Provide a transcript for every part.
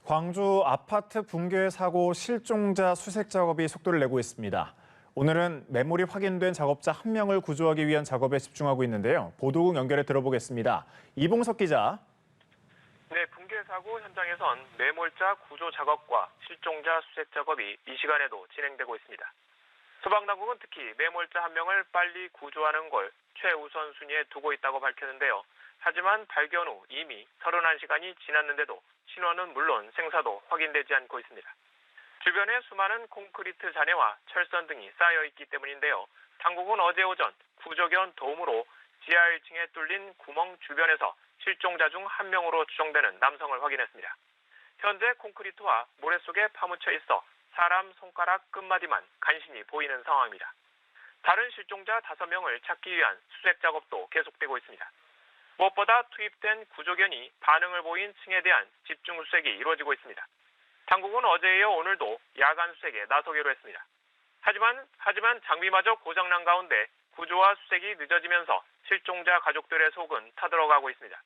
광주 아파트 붕괴 사고 실종자 수색 작업이 속도를 내고 있습니다. 오늘은 매몰이 확인된 작업자 1명을 구조하기 위한 작업에 집중하고 있는데요. 보도국 연결해 들어보겠습니다. 이봉석 기자. 네, 붕괴 사고 현장에선 매몰자 구조 작업과 실종자 수색 작업이 이 시간에도 진행되고 있습니다. 소방당국은 특히 매몰자 1명을 빨리 구조하는 걸 최우선 순위에 두고 있다고 밝혔는데요. 하지만 발견 후 이미 31시간이 지났는데도 신원은 물론 생사도 확인되지 않고 있습니다. 주변에 수많은 콘크리트 잔해와 철선 등이 쌓여 있기 때문인데요. 당국은 어제 오전 구조견 도움으로 지하 1층에 뚫린 구멍 주변에서 실종자 중 1명으로 추정되는 남성을 확인했습니다. 현재 콘크리트와 모래 속에 파묻혀 있어 사람 손가락 끝마디만 간신히 보이는 상황입니다. 다른 실종자 5명을 찾기 위한 수색 작업도 계속되고 있습니다. 무엇보다 투입된 구조견이 반응을 보인 층에 대한 집중 수색이 이루어지고 있습니다. 당국은 어제에 이어 오늘도 야간 수색에 나서기로 했습니다. 하지만 장비마저 고장난 가운데 구조와 수색이 늦어지면서 실종자 가족들의 속은 타들어가고 있습니다.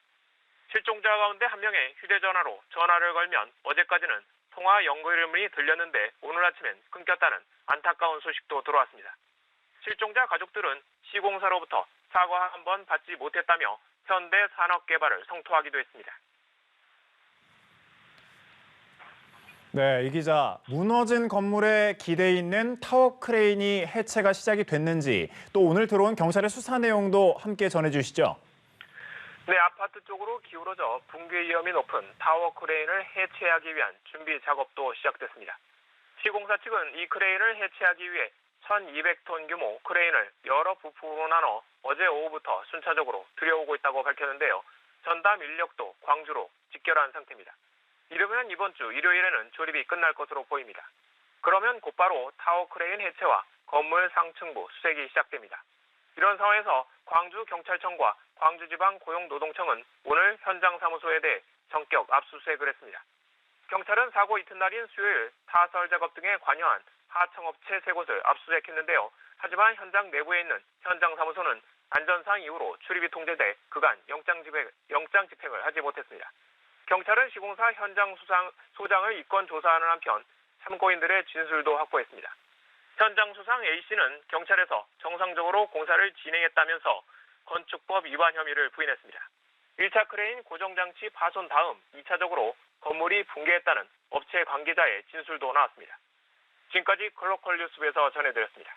실종자 가운데 1명의 휴대전화로 전화를 걸면 어제까지는 통화 연결음이 들렸는데 오늘 아침엔 끊겼다는 안타까운 소식도 들어왔습니다. 실종자 가족들은 시공사로부터 사과 한 번 받지 못했다며 현대 산업개발을 성토하기도 했습니다. 네, 이 기자. 무너진 건물에 기대 있는 타워 크레인이 해체가 시작이 됐는지, 또 오늘 들어온 경찰의 수사 내용도 함께 전해주시죠. 네, 아파트 쪽으로 기울어져 붕괴 위험이 높은 타워 크레인을 해체하기 위한 준비 작업도 시작됐습니다. 시공사 측은 이 크레인을 해체하기 위해 1,200톤 규모 크레인을 여러 부품으로 나눠 어제 오후부터 순차적으로 들여오고 있다고 밝혔는데요. 전담 인력도 광주로 직결한 상태입니다. 이르면 이번 주 일요일에는 조립이 끝날 것으로 보입니다. 그러면 곧바로 타워 크레인 해체와 건물 상층부 수색이 시작됩니다. 이런 상황에서 광주경찰청과 광주지방고용노동청은 오늘 현장 사무소에 대해 전격 압수수색을 했습니다. 경찰은 사고 이튿날인 수요일 타설 작업 등에 관여한 하청업체 3곳을 압수수색했는데요. 하지만 현장 내부에 있는 현장 사무소는 안전상 이유로 출입이 통제돼 그간 영장 집행을 하지 못했습니다. 경찰은 시공사 현장 소장을 입건 조사하는 한편 참고인들의 진술도 확보했습니다. 현장 소장 A씨는 경찰에서 정상적으로 공사를 진행했다면서 건축법 위반 혐의를 부인했습니다. 1차 크레인 고정장치 파손 다음 2차적으로 건물이 붕괴했다는 업체 관계자의 진술도 나왔습니다. 지금까지 글로컬 뉴스부에서 전해드렸습니다.